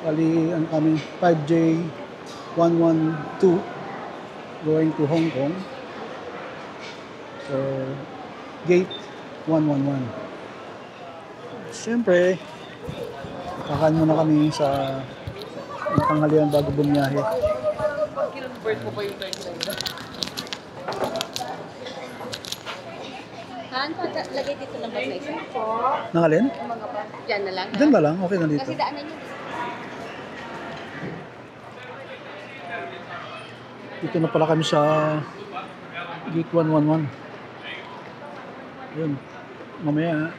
Bali, ang kami 5J112 going to Hong Kong. So, gate 111. Siyempre, kakain muna kami sa tanghalian bago bumiyahe. Han, lagay dito ng bag na isa. Nangalin? Diyan na lang. Diyan ba lang? Okay na dito. Kasi daanan yun. Dito na pala kami sa gate 111. Yun. Mamaya,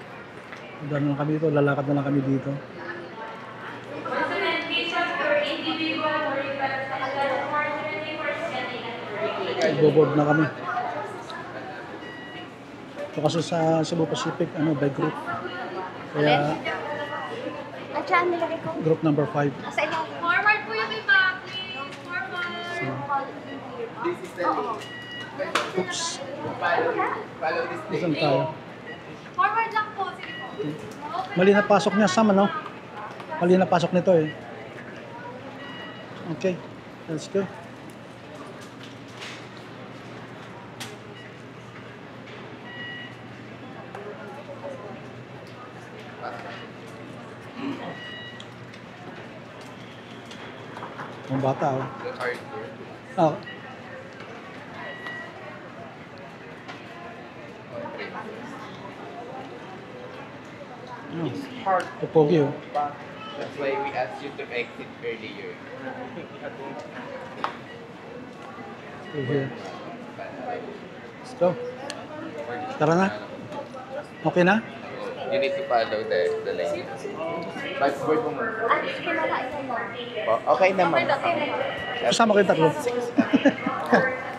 daan na kami dito. Lalakad na lang kami dito. Boboard na kami. So kasi sa Cebu Pacific, by group. Kaya, At saan nilagay ko? group number 5. Sa ilaw. Forward po yung iba, please. Forward. This is the link. Oops. Follow this link. Saan tayo? Forward lang po. Sige po. Mali na pasok niya, Sam, ano? Mali na pasok nito eh. Okay, let's go. Ang bata, oh. Ah. It's hard to Pogi, oh. back. That's why we asked you to exit earlier. Over here. Let's go. Tara na. Okay na? You need to follow the lane. But word mo muna. Okay naman. Kasama kayong tatlo.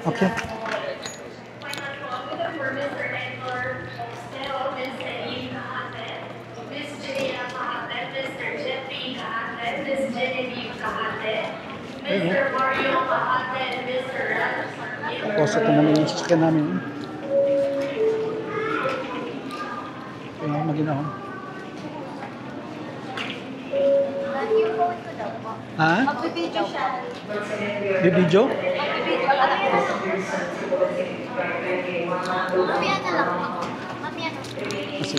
Okay. Mr. Mario Kahate and Mr. Tapos ito naman yung sasakyan namin. Kaya maginaw. Yung phone ko daw po. Ha? Magbibideo siya. Bibidyo? Magbibideo. Mamaya na lang po. Mamaya na. Kasi.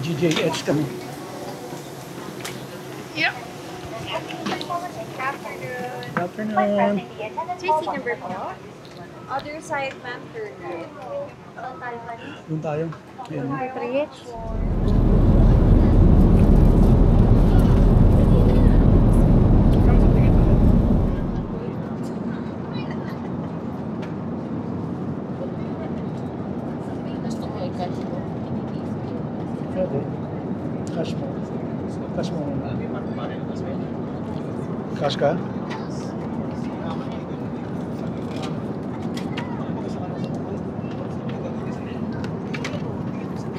GJH kami. Yep. Good afternoon. Tracy number po. Other side, ma'am, turn right. Doon tayo. Ayan. 3H. Pwede. Cash mo. Cash mo muna. Cash ka?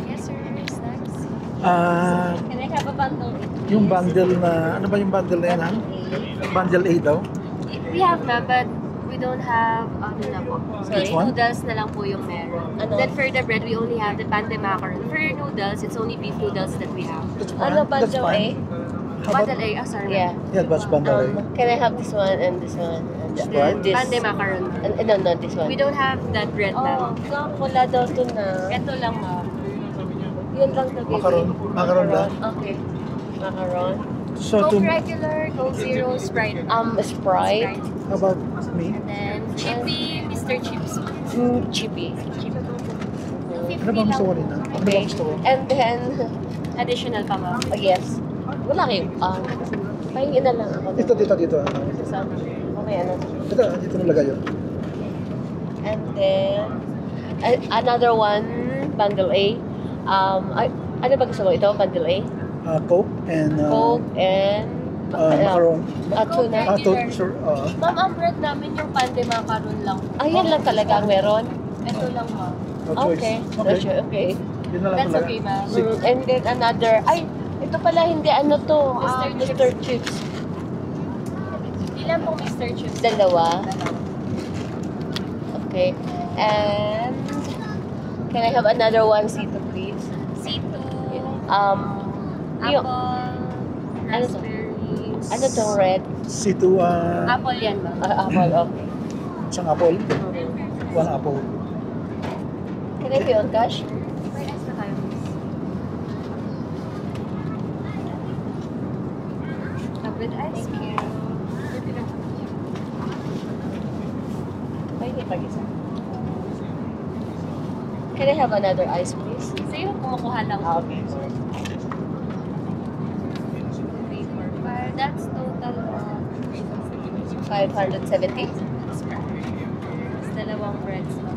Yes, sir. Snacks. Can I have a bundle? Yung bundle na, ano ba yung bundle na yan, ha? Bundle A daw? We have na, but we don't have, ano na po. Which one? Noodles na lang po yung meron. Then for the bread, we only have the pande macaron. For noodles, it's only beef noodles that we have. That's fine. That's fine. How about, Bundle A, sorry. Yeah. yeah, that's bundle A. Can I have this one and this one? And Sprite? this? Pande macaron. No, not this one. We don't have that bread, ma'am. Wala daw to na. Ito lang, ma'am. Yun lang na baby. Macaron. Macaron lang. Okay. Macaron. So, Coke regular, Coke Zero, Sprite. Sprite. how about me? And then, Chippy, Mr. Chips. Chippy. Ano ba gusto ko rin, ha? Ano ba gusto ko? And then, Additional pa, ma'am. yes. Wala kayo. Pahingin na lang ako. Dito. Okay, ano. Dito nalagay yun. And then, another one, bundle A. Ano ba gusto mo? Ito, bundle A? Coke and... Coke and Macaron. Tuna. Sure. Ma'am, ang bread namin yung pande macaron lang. Yan lang talaga ang meron? Ito lang, ma'am. No choice. Okay. Okay. Okay. Yun na lang That's talaga. okay, ma'am. And then another, ito pala hindi ano to, Mr. Mr. Chips. Ilan pong Mr. Chips? Dalawa. Okay. And can I have another one, Sito, please? C2, Yung, apple, raspberries. ano tong red? C2, Apple yan, ma'am. Apple, okay. isang apple. One apple. Can I pay on cash? May ice pa tayo, miss. With ice cream. May hindi pag-isa. Can I have another ice, please? Sa'yo, kumukuha lang. Okay. 3, 4, 5. That's total of 570? Tapos dalawang breads, ma'am.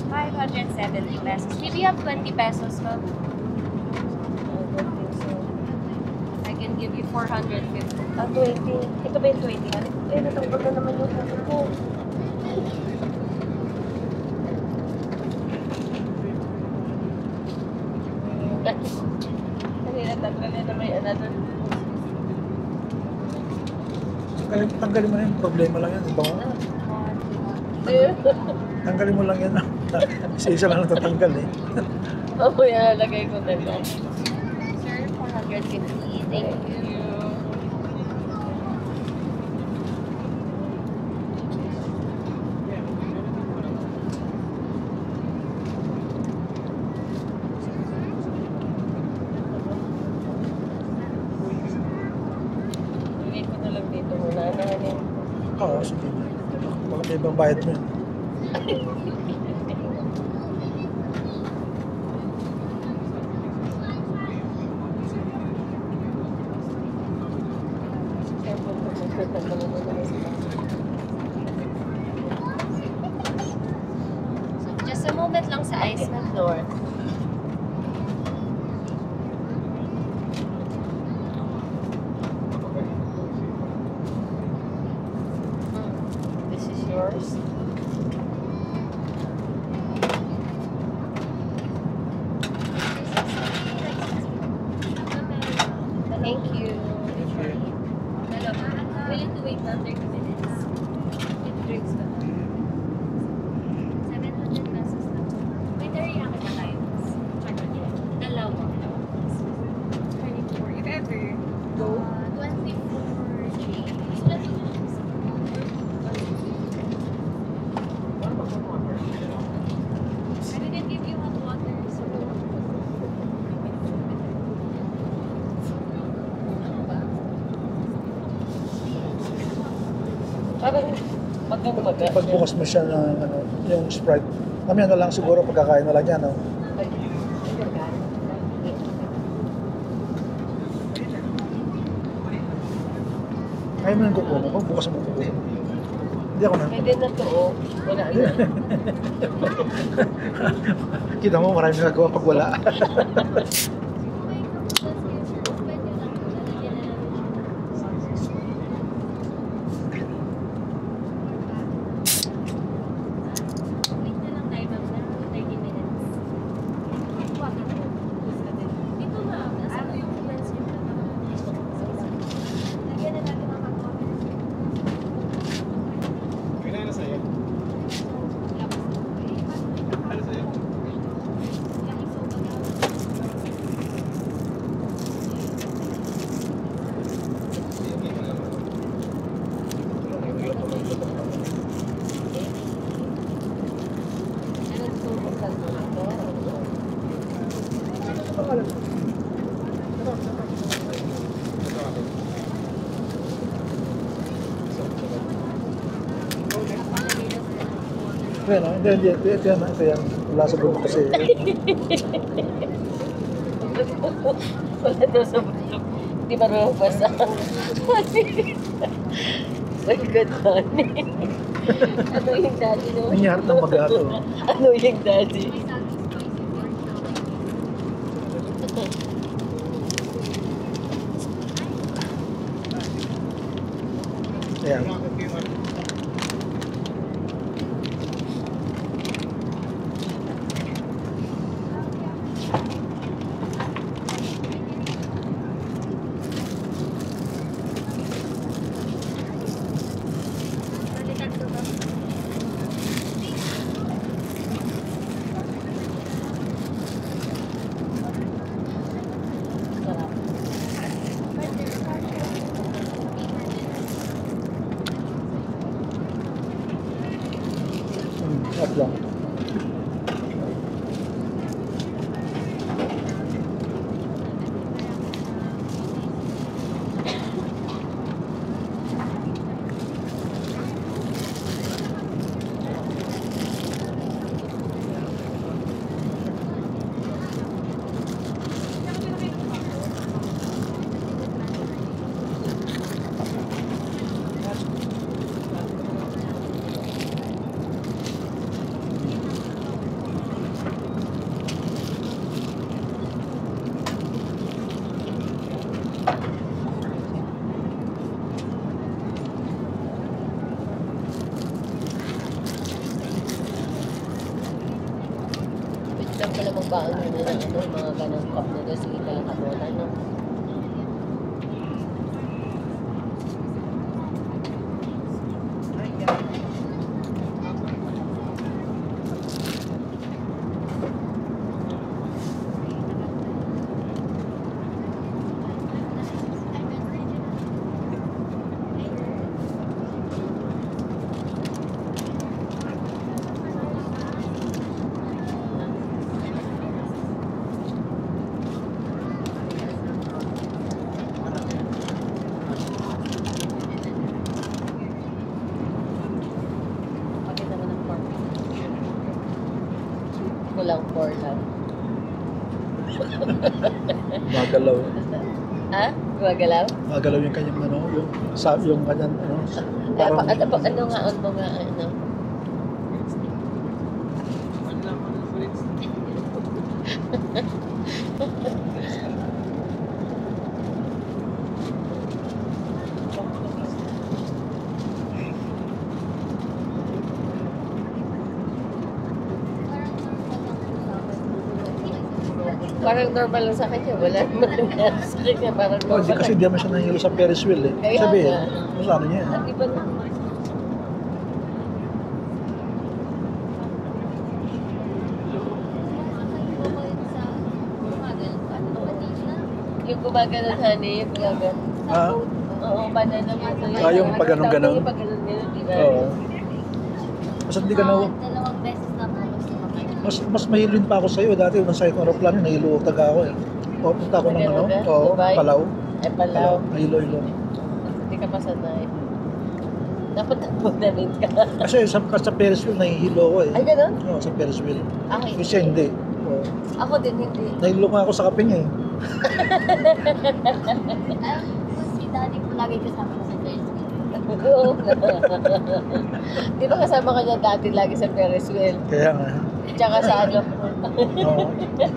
570 pesos. Maybe you have 20 pesos, ma'am. I can give you 450. 20. Ito ba yung 20? Natanggal na naman yung photo ko. Kanina tatlo na may another. Tanggalin mo na yung problema lang yan. Diba? Tanggalin mo lang yan. Isa lang natatanggal eh. Mamaya nalagay ko na lang. Sir, 450. Thank you. Lagay ko na lang dito muna. Oo, sige. Baka may ibang bayad mo yun. Just a moment lang sa ice, ma'am. Door. This is yours. Thank you. Willing to wait for 30 minutes. With drinks ba? 700 pesos lang. May teriyaki pa tayo. Dalawa. 24. If ever, 24 cheese. Ilan po yung cheese? I didn't give you hot water, so... Ano ba? Parang maganda maganda. Pagbukas mo siya ng yung Sprite. Mamaya na lang siguro pagkakain na lang yan. No? Kaya mo yung kuko mo. Bukas mo yung kuko mo. Hindi ako na. Pwede na to, oh. Wala na. Kita mo maraming nagawa pag wala. Hindi. Ito yan. Wala sa bulo kasi. Wala daw sa bulok. Hindi marunong basa. My God, honey. Ano yung daddy, no? Nangyari ng magato. Ano yung daddy? Ayan. Sarap. Sarap lang. Pwede lang pala magbaon nila ng ano, mga ganang cup na doon. Sige pala kabola, no? Pakita mo ng pork. Kulang pork lang. Magalaw. Ha? Gumagalaw? Magalaw yung kanyang ano, yung kanyang ano. Ano nga, ano nga, ano? Parang normal lang sa kanya. Wala naman nangyari sa kanya. Parang Oh, normal kasi lang. di naman siya nahihilo sa Ferris wheel eh. Kaya Sabihin, nga. mas ano niya. At iba na. Yung gumaganon, honey, yung gumaganon. Ah, Oo, banana mo. yung pag ganon-ganon? Yung pag ganon-ganon, di ba? oo. Basta hindi ka na, Dalawang beses na po gusto mas mahilin pa ako sa'yo. Dati unang sakit ng aeroplano, nahilo talaga ako eh. O, punta ako ng ano, Talaga? oo, Dubai? Palaw. Ay, palaw. Nahilo-hilo. Hindi ka pa sanay. Dapat namin ka. Kasi sa Ferris wheel, nahihilo ako eh. Ay, ganon? Oo, sa Ferris wheel. Okay. Kasi siya hindi. Oo. Ako din, hindi. Nahilo nga ako sa kape niya eh. Si daddy po lagi kasama ko sa Thursday. Oo. Di ba kasama ka niya dati lagi sa Ferris wheel? Kaya nga. Tsaka sa ano? Oo.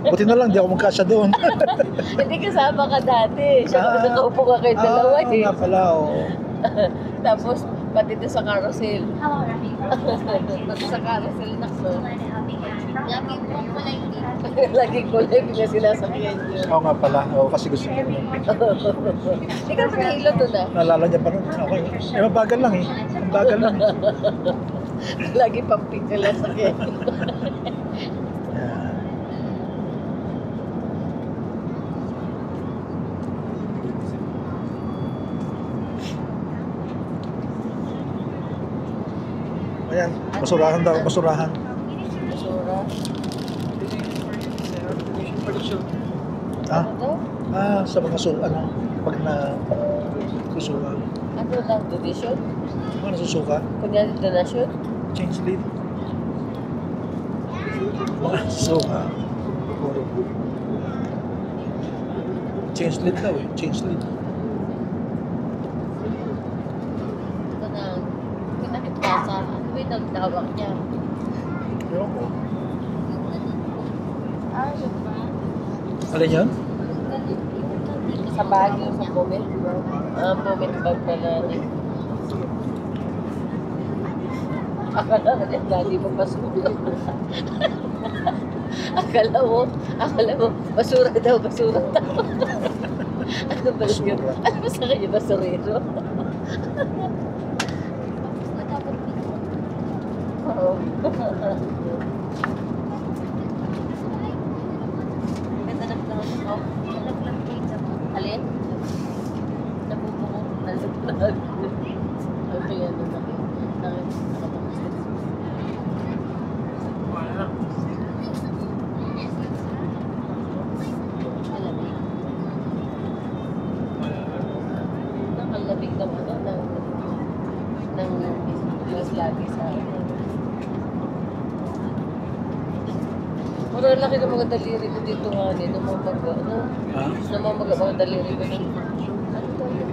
Buti na lang, di ako magkasya doon. Hindi kasama ka dati. Siya kung nakaupo ka kayo dalawa eh. nga pala, oo. Tapos, pati doon sa carousel. Hello, Rafi. Pati sa carousel na so. Lagi po kulay dito. Laging kulay, hindi na sinasakyan yun. Oo nga pala, oo, kasi gusto niya. Hindi ka naman nahilo doon ah. Naalala niya pa rin. Okay. Eh, mabagal lang eh. Mabagal lang eh. Lagi pang picture lang sakyan. Yan. Ayan, basurahan daw, basurahan. Basura. Ah, Ano daw? sa mga ano, pag na susuka. Ano lang, donation? Mga nasusuka, Kunyari donation? change lead. Mga nasusuka. Change lead daw eh, change lead. Ito na. Pinakipasa. Ano ba yung nagtawag niya? Ewan ko. Ah, yun ba? Alin yan? Sa Baguio, sa Bumit. Ah, Bumit bag pala. Akala ko niya, daddy mo basura. Akala mo, basura daw. Ano ba yun? Ano ba sa kanya, basurero? Oo. Ganda ng plano ko. Alin? Nabubuko. Nalaglag. Ano yan? Nakalabig ng mas lagi sa Pero laki ng mga daliri ko dito nga ni, namamaga, no? Ha? Namamaga mga daliri ko ng... Ano ba yun?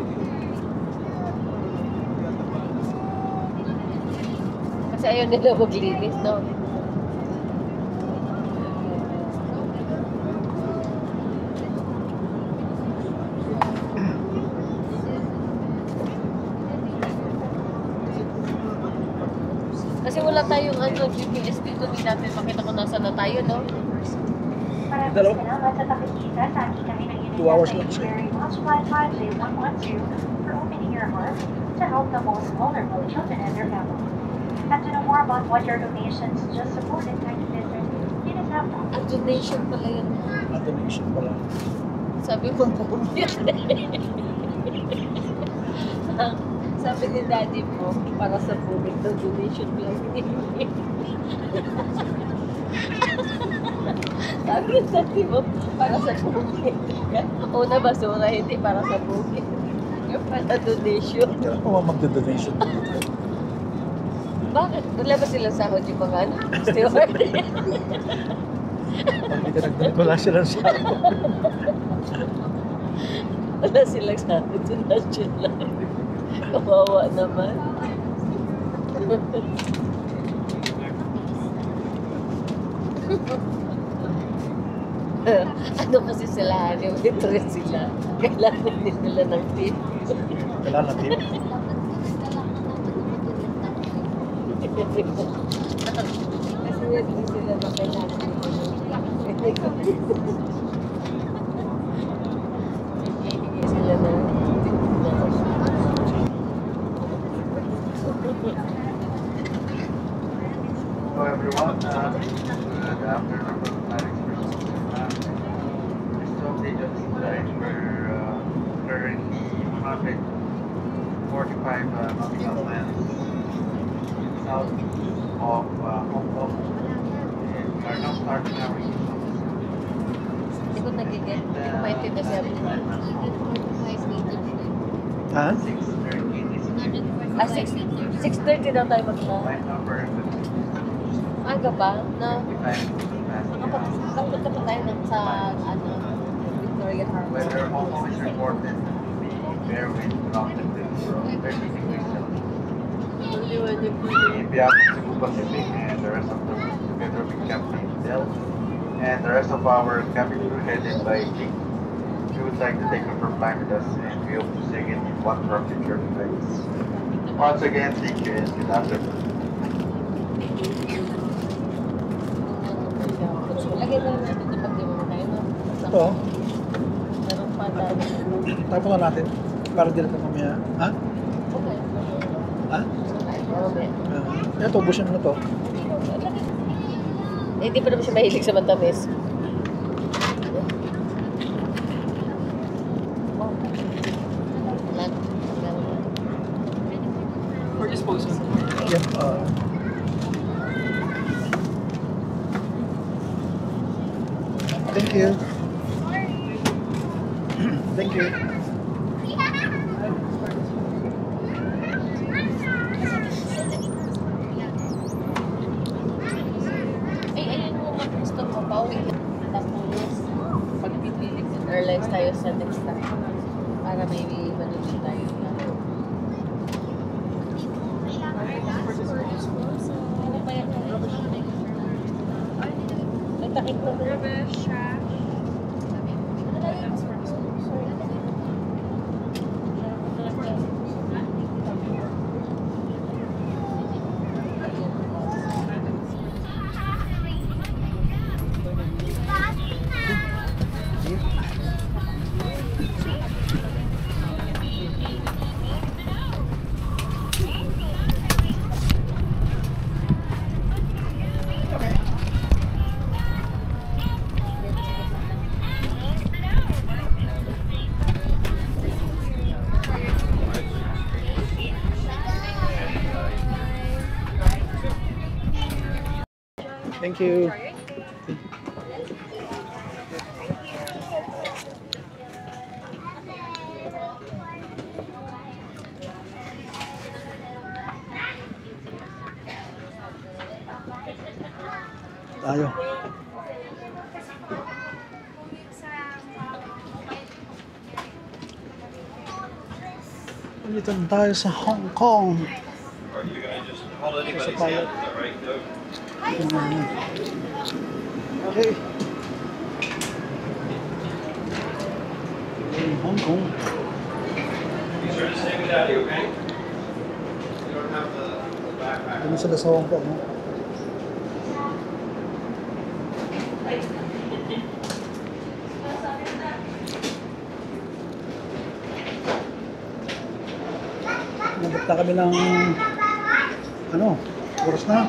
Kasi ayaw nila maglinis, no? Kasi wala tayong GPS dito, hindi natin makita kung nasa na tayo, no? Dalawa? Salamat sa pakikita sa ating kami ng 2 hours lang siya. Very much Wi-Fi 112 for opening your heart to help the most vulnerable children and their families. And to know more about what your donations just supported tiny business, it is helpful. Ang donation pala yun. Donation pala. Sabi mo, bumili. Sabi ni daddy mo, para sa bumili, daw donation lang hiningi. Sabi ni daddy mo, para sa bumili. Una basura, hindi para sa bumili. Yung pala donation. Kailan pa magda-donation? Bakit? Wala ba silang sahod yung mga steward? Pag hindi ka nag-donate, wala silang sahod. Wala silang sahod sa national. Kawawa naman. Ano kasi sila, libre sila. Kailangan din nila ng tip. Kailangan natin. Kasi hindi sila na kailangan nila ng tip. Hihingi sila ng tip. Hello everyone, good afternoon from Planet This update of this line, we're currently 145 nautical miles south of Hong Kong and we are now starting our Hindi ko nagigit. Hindi ko maintindihan sabi niya. Ha? 6:30 daw tayo magna. Flight number Aga ba? Na 55 nakapunta pa tayo sa Victoria Harbour. Weather Hong is reported to be fair wind mountain winds from 30 degrees Celsius. In Biak, Cebu Pacific, and the rest of the group together with Captain Del and the rest of our cabin crew headed by Jake. We would like to thank you for flying with us and we hope to see you again in one of our future flights. Once again, thank you and good afternoon. Lagay na natin ito pag di mo tayo, no? Ito. Meron pa tayo. Tapos na natin. Para di natin mamaya. Ha? Okay. Ha? Okay. Ito, busin mo na to. Eh, hindi pa naman siya mahilig sa matamis. For disposal. Yan. Thank you. Thank you. Ayun mo gusto mo, pauwi na. Tapos, pagpipili sa airlines tayo sa next time. Para may manunod tayo. Ano pa yan? Nagtakip ko na. Thank you. Tayo. Dito na tayo sa Hong Kong. Sa pilot. Okay. In Hong Kong. Ano sila sa Hong Kong? No? Nabot na kami ng ano, oras na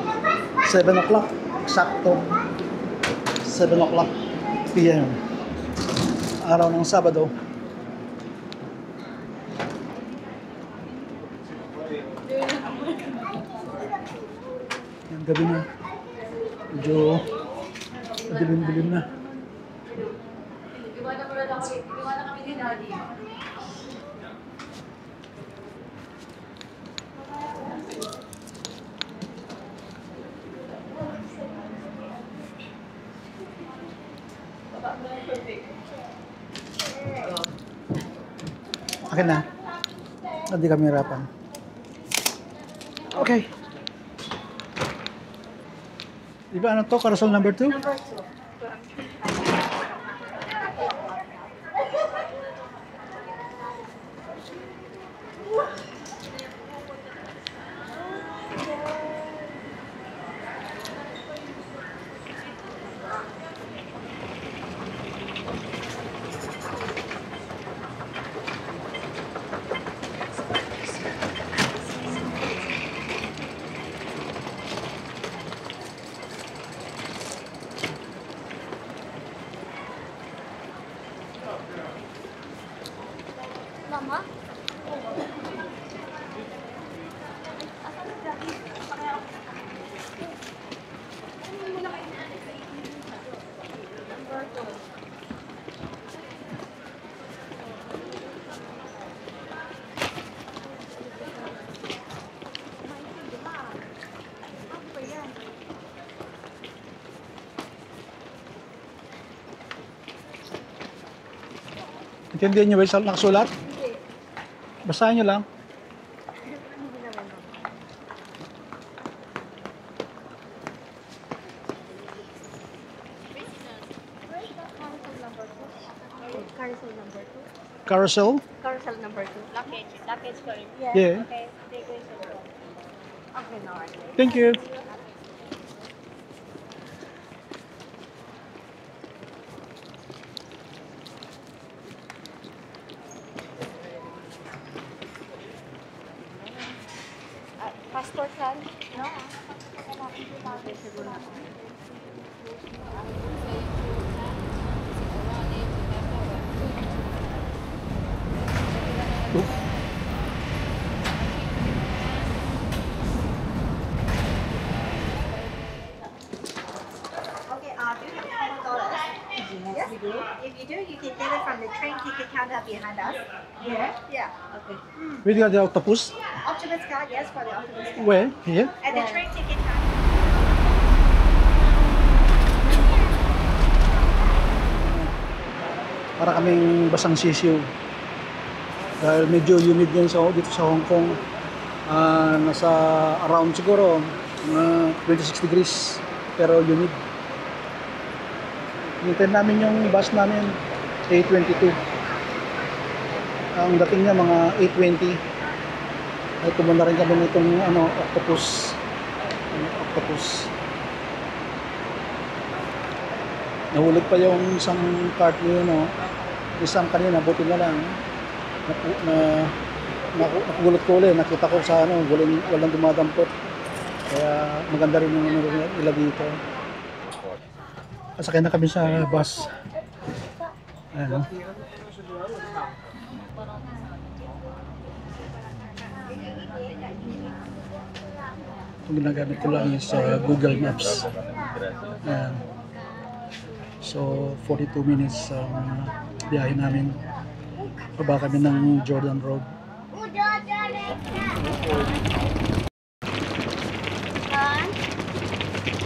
7 o'clock, eksakto 7 o'clock PM, araw ng Sabado. Yung gabi na, medyo dilim-dilim na. Iwan na kami ni Daddy. Akin na. Hindi kami hirapan. Okay. Di ba ano to? Carousel number 2? Number 2. Mama? Intindihan niyo ba yung nakasulat? Basahin niyo lang. Carousel number 2. Carousel? Carousel number 2. Luggage. Luggage ko rin. Yeah. Okay. Take it. Okay, no. Thank you. Passport yan? No. Okay, siguro. Okay, do you have $100? Yes, we do. If you do, you can get it from the train ticket counter behind us. Yeah. Okay. Where do you have the octopus? Optimus card, yes, for the Optimus card. Where? Here? And the train ticket counter. Para kaming basang sisiw. Dahil medyo humid yan dito sa Hong Kong. Nasa around siguro 26 degrees. Pero humid. Hintayin namin yung bus namin 8:22. Ang dating niya mga 8:20. Ay pumunta rin kami nitong octopus. Octopus. Nahulog pa yung isang cart niyo, no? Isang kanina, buti na lang. Napugulot ko ulit. Nakita ko sa walang dumadampot. Kaya maganda rin yung nila dito. Sakay na kami sa bus. Ayan. Ito ginagamit ko lang sa Google Maps. Ayan. So, 42 minutes ang biyahe namin. Baba kami ng Jordan Road.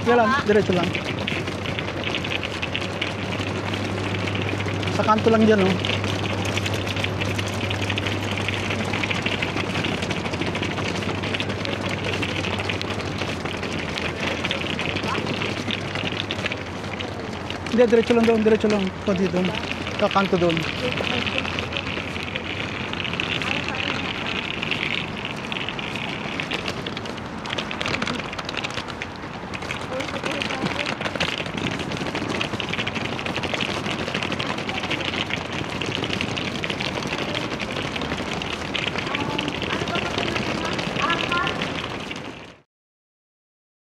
Kaya lang, diretso lang. Sa kanto lang dyan, oh. Hindi, diretso lang doon, diretso lang. Konti doon. Kakanto doon.